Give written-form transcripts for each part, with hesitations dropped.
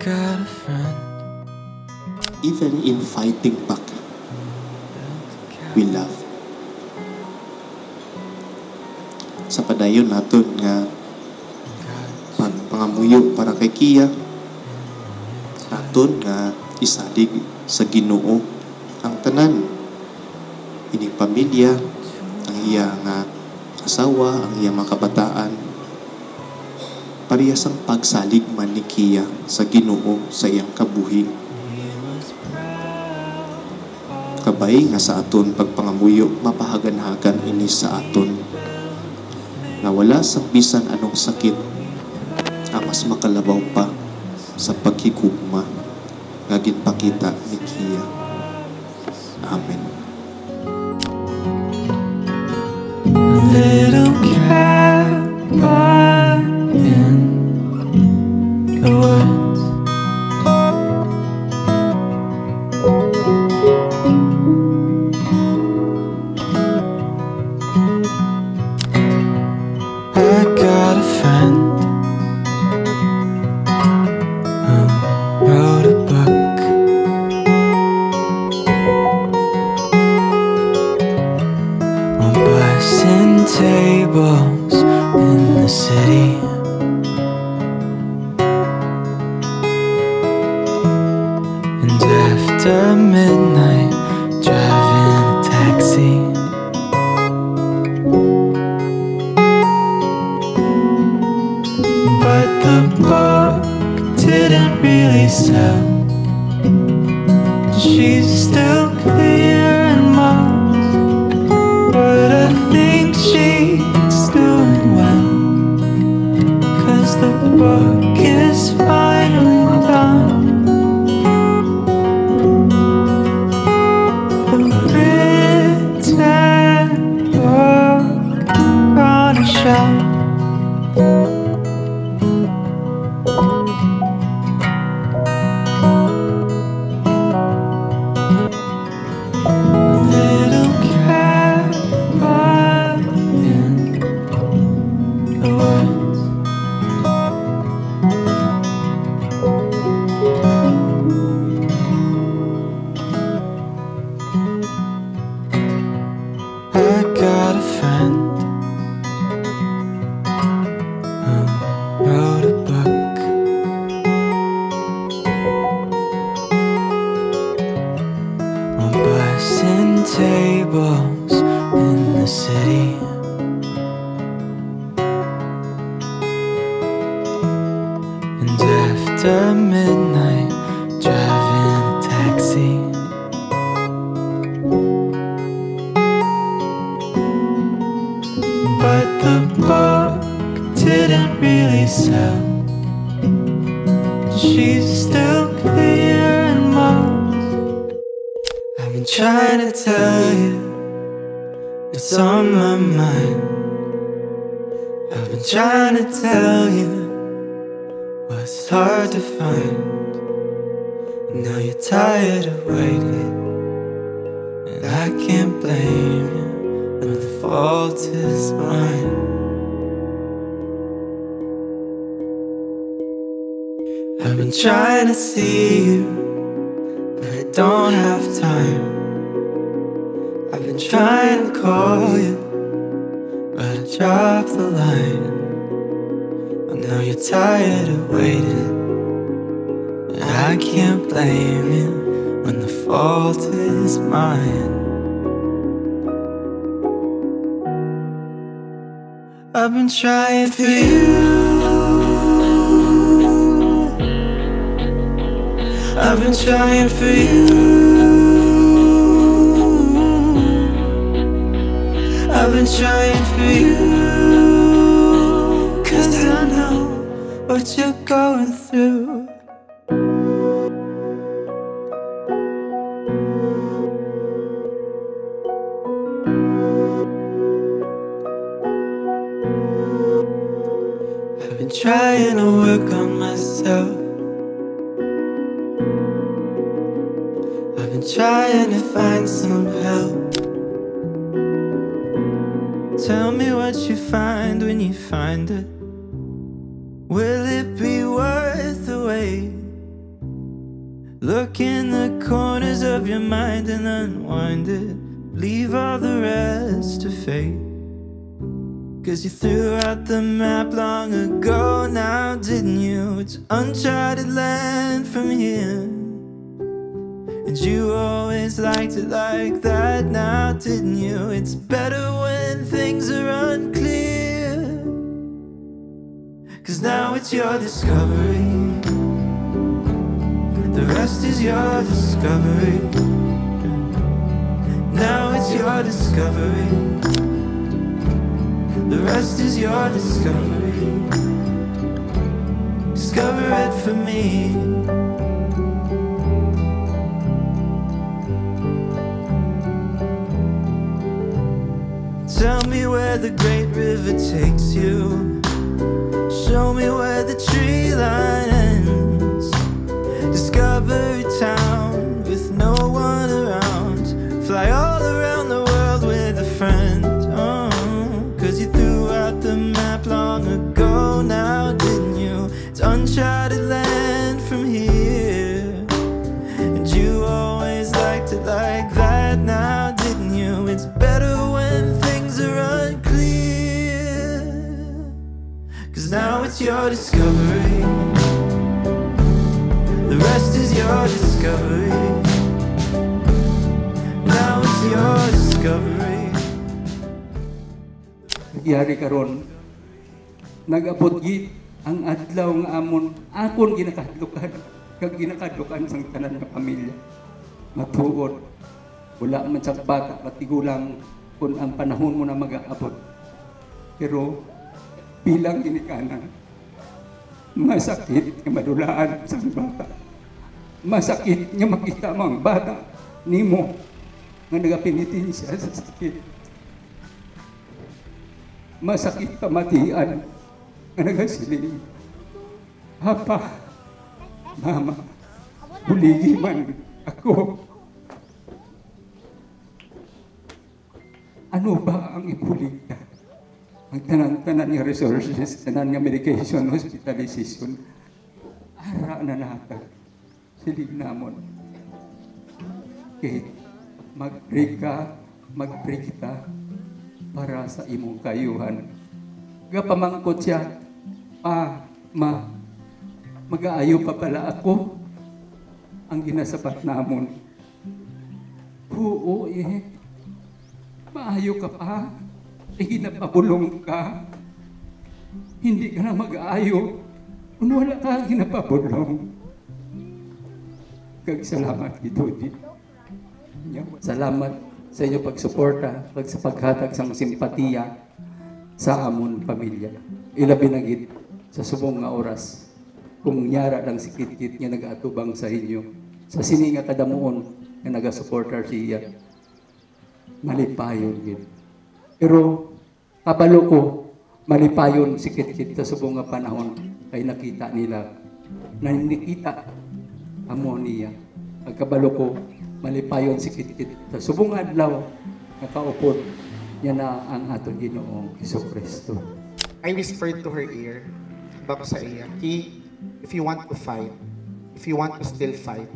got a friend. Even in fighting back, we love. Sa padayon naton nga pangamuyo para kay Kia, naton nga isalig sa Ginoo ang tanan, ining pamilya, ang iya nga asawa, ang iya mga kabataan, parehas ang pagsalig man ni Kia sa Ginoo sa iyang kabuhi. Kabay nga sa aton pagpangamuyo, mapahagan-hagan ini sa aton na wala sa bisan anong sakit ang mas makalabaw pa sa paghigugma nga ginpakita ni Kia. Amen. Little cat in the woods. I got a friend who wrote a book on busing tables in the city. And after midnight, driving a taxi. But the book didn't really sell. She's still clear in Mars, but I think she's doing well, 'cause the book is finally done. The written book on a shelf. Little cat in the woods. I got a friend who wrote a book on busing tables in the city. And after midnight, driving a taxi. But the book didn't really sell. She's still clear in Mars. I've been trying to tell you it's on my mind. I've been trying to tell you what's hard to find. Now you're tired of waiting, and I can't blame you when the fault is mine. I've been trying to see you, but I don't have time. I've been trying to call you, but I dropped the line. I know you're tired of waiting, and I can't blame you when the fault is mine. I've been trying for you. I've been trying for you. I've been trying for you, 'cause I know what you're going through. I've been trying to work on myself. I've been trying to find some help. Tell me what you find when you find it. Will it be worth the wait? Look in the corners of your mind and unwind it. Leave all the rest to fate. 'Cause you threw out the map long ago now, didn't you? It's uncharted land from here. And you always liked it like that now, didn't you? It's better when things are unclear. 'Cause now it's your discovery. The rest is your discovery. Now it's your discovery. The rest is your discovery. Discover it for me. Tell me where the great river takes you. Show me where the tree line ends. Discover a town with no one around. Fly all around the world with a friend. Oh, 'cause you threw out the map long ago now, didn't you? It's uncharted land from here. And you always liked it like that now, didn't you? It's better when things are unclear. 'Cause now it's your discovery. The rest is your discovery. Now it's your discovery. Nagyari karon, nag-abot gid ang adlaw nga amon akon ginakadlukan kag ginakadlukan sang tanan nga pamilya. Matuod, wala man sa bata katigulang kung ang panahon mo na mag-aabot. Pero bilang ginikanan, masakit nga madulaan sa bata. Masakit nga makita mo ang bata nimo nga nagapinitin siya sa sakit. Masakit pamatian nga nagasiling, Papa, Mama, huligi man ako. Ano ba ang ibulig ka? Ang tanan-tanan nga resources, tanan nga medication, hospitalization, ara na natag. Silig namon. Kaya mag-pray ka, mag-pray kita para sa imong kayuhan. Gapamangkot siya, Ma, mag-aayo pa pala ako ang ginasapat namon. Oo, maayo ka pa, ginapabulong ka. Hindi ka na mag-aayo kung wala ka ginapabulong. Salamat ito, Di. Salamat sa inyo pagsuporta, sa paghatag sa simpatiya sa amon pamilya. Ilabi na gid sa subong nga oras kung nyara lang si Kit-Kit nga nag-atubang sa inyo. Sa sini nga kadamuon nga naga-supporter siya. Malipayon gid. Pero kabalo ko, malipayon si Kit-Kit sa subong nga panahon kay nakita nila na nakita amo niya. Pagkabalo ko, malipayon si Kit-Kit sa subong adlaw nakaupod niya na ang aton Ginoong Jesucristo. I whispered to her ear, bako sa iya, Ki, if you want to fight, if you want to still fight,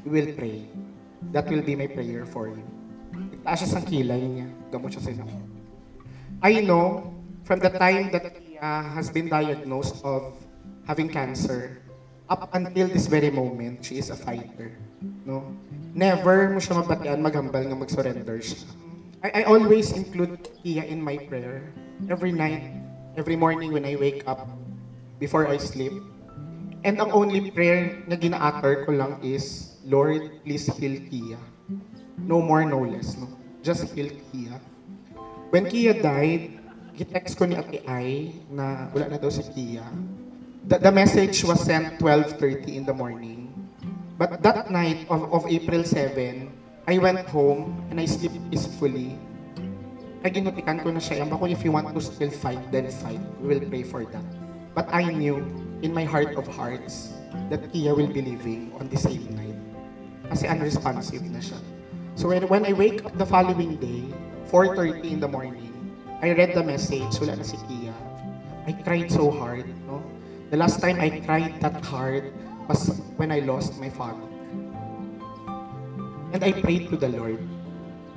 we will pray. That will be my prayer for you. Itaas siya sa kilay niya, gamot siya sa inyo. I know, from the time that Kia has been diagnosed of having cancer, up until this very moment, she is a fighter. No? Never mo siya mabatian, maghambal nga mag-surrender siya. I always include Kia in my prayer. Every night, every morning when I wake up, before I sleep. And ang only prayer na gina-utter ko lang is, Lord, please heal Kia. No more, no less. No? Just heal Kia. When Kia died, gitext ko ni Ate Ai na wala na daw si Kia. The message was sent 12:30 in the morning. But that night of April 7, I went home and I slept peacefully. Ay ginutikan ko na siya, bako if you want to still fight, then fight. We will pray for that. But I knew in my heart of hearts that Kia will be leaving on the same night. Kasi unresponsive na siya. So when I wake up the following day, 4:30 in the morning, I read the message, wala na si Kia. I cried so hard. No? The last time I cried that hard was when I lost my father. And I prayed to the Lord.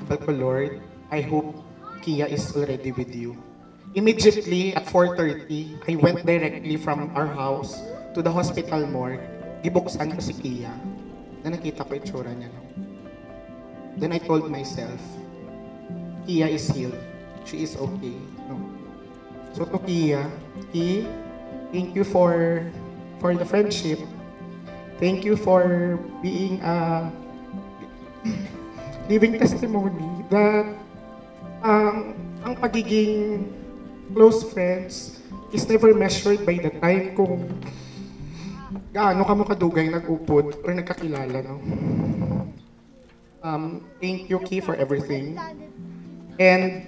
But Lord, I hope Kia is already with you. Immediately at 4:30, I went directly from our house to the hospital morgue. Gibuksan ko si Kia. Na nakita ko itsura niya. No? Then I told myself, Kia is healed. She is okay. No? So to Kia, thank you for the friendship. Thank you for being a living testimony that ang pagiging close friends is never measured by the time kung gaano ka mo kadugay nag-upod or nagkakilala. No? Thank you, Ki, for everything. And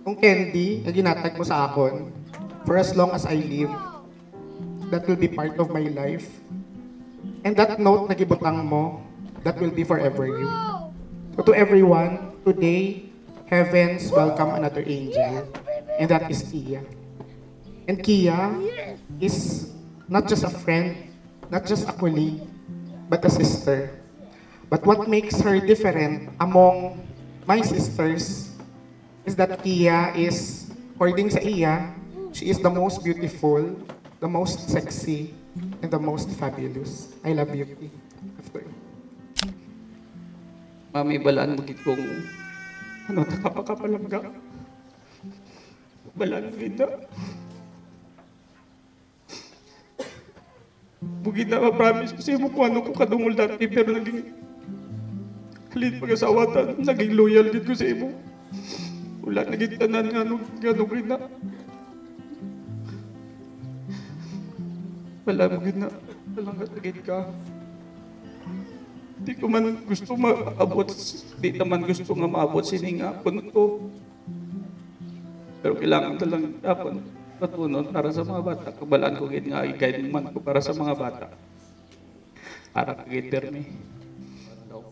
kung Candy, na ginatag mo sa akon, for as long as I live, that will be part of my life. And that note na gibutang mo, that will be forever you. So to everyone, today, heavens welcome another angel, and that is Kia. And Kia is not just a friend, not just a colleague, but a sister. But what makes her different among my sisters is that Kia is, according sa iya, she is the most beautiful, the most sexy, and the most fabulous. I love you, Kia. After. Mami, balaan mo gid kong nakapakapalangga. Balaan kita. Bugid na ma-promise ko sa'yo mo kung ano ko kadungol dati, pero naging halit pag-asawatan, naging loyal din ko sa imo. Wala naging tanan nga gano'ng rin na. Wala mo gid na, talangat na gid ka. Di ko man gusto maabot, di naman gusto nga maabot sininga ko. Pero kailangan talang dapat patunon para sa mga bata. Kabalaan ko gid nga i-guide man ko para sa mga bata. Para kagid permi.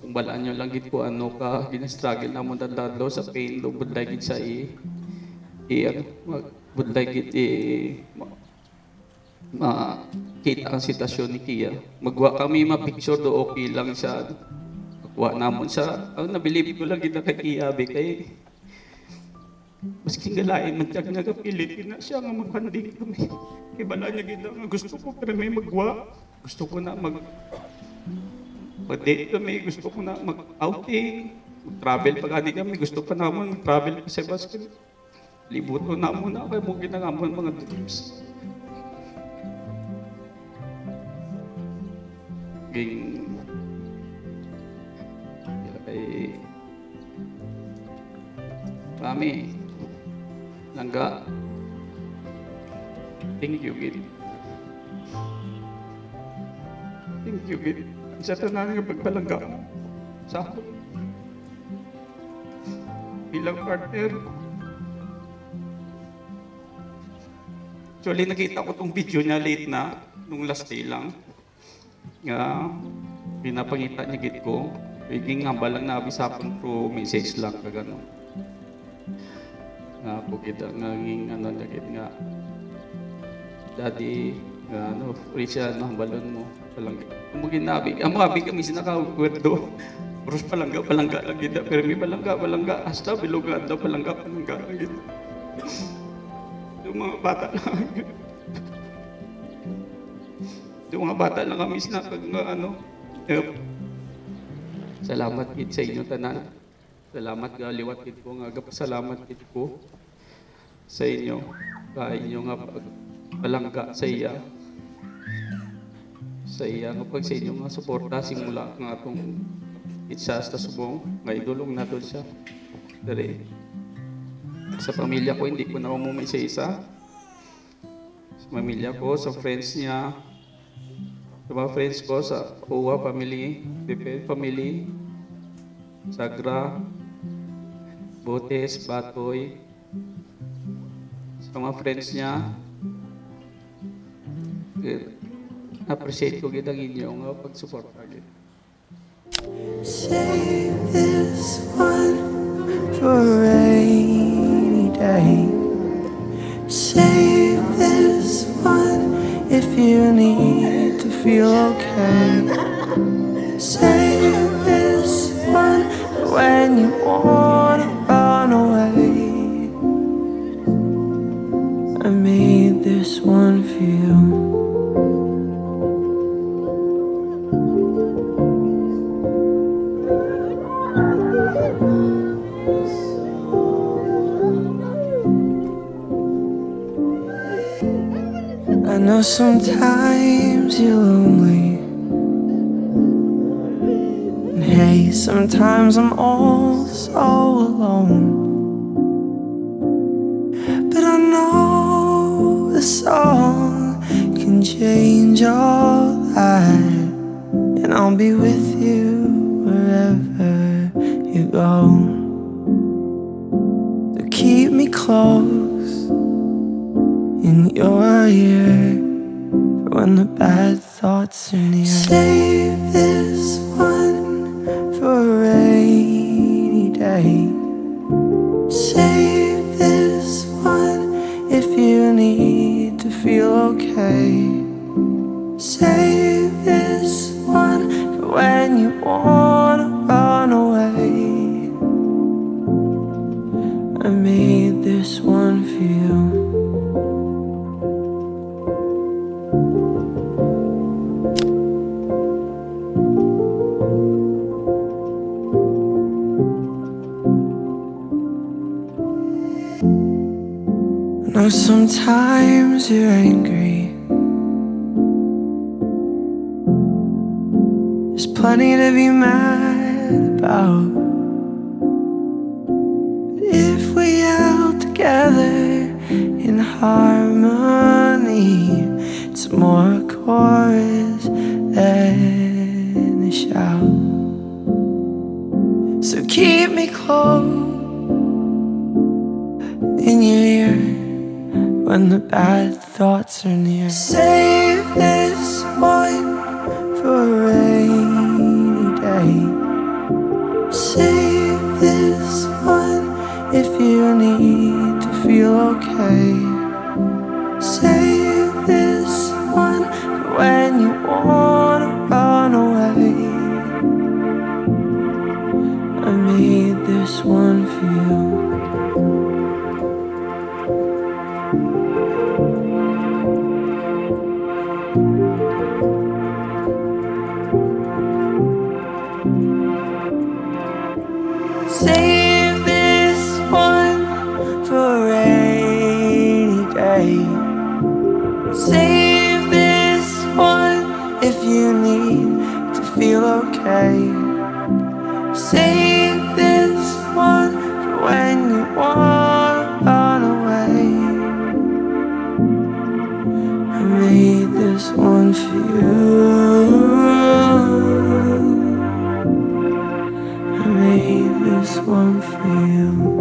Kung balaan nyo lang gid ko ano ka ginastruggle na mo dadlo sa pain do budlay gid sa budlay gid makita ang sitwasyon ni Kia. Magwa kami ma-picture do okay lang siya. Magwa namon sa nabilib ko lang gid na kay Kia be kay maski galain man tiyag nga kapilit na siya nga maghanding kami. Ibala niya gid nga gusto ko pero may magwa. Gusto ko na mag-date kami, gusto ko na mag-outing, mag-travel pag ani kami, gusto pa naman mag-travel pa sa basket. Libuto na muna kay mo ginangamon mga trips. Ging ay Mami, langga. Thank you, Gid. Thank you, Gid. Sa tanan nga pagpalangga sa ako. Bilang partner. Actually, nakita ko tong video niya late na, nung last day lang. Nga, pinapangita niya Gid ko. Biging nga balang nabisapon through message lang ka gano'n. Nga po kita nging ano lagit nga daddy nga ano Risha ng balon mo palangga mugin nabi amo abi kami sinaka-werdo pros palangga lang kita pero may palangga hasta bilugad daw palangga lagit yung mga bata lang yung mga bata lang kami sinaka nga ano salamat gid sa inyo tanan. Salamat nga liwat gid ko nga gapasalamat gid ko sa inyo kay inyo nga palangga sa iya nga pag sa inyo nga suporta simula nga atong itsas ta subong nga idulong naton siya dere sa pamilya ko hindi ko na umumay sa isa sa pamilya ko sa friends niya sa mga friends ko sa Uwa family, Pepe family, Sagra, Botes, Batoy, sa mga friends niya. Appreciate ko gid ang inyong pag-support agad. Save this one for a rainy day. Save this one if you need to feel okay. Save this one for when you wanna run away. I made this one for you. I know sometimes you're lonely, and hey, sometimes I'm also alone. But I know a song can change all that, and I'll be with you wherever you go. So keep me close in your ear for when the bad thoughts are near. Save this one for a rainy day. Save this one if you need to feel okay. Save this one for when you wanna run away. I made this one for you. I know sometimes you're angry. There's plenty to be mad about. But if we yell together in harmony, it's more a chorus than a shout. So keep me close in your ear when the bad thoughts are near. Save this one for a rainy day. Save this one if you need to feel okay. Save this one for when you wanna run away. I made this one for you. Save this one for a rainy day. Save this one if you need to feel okay. Save this one for when you wanna run away. I made this one for you. I made this one for you.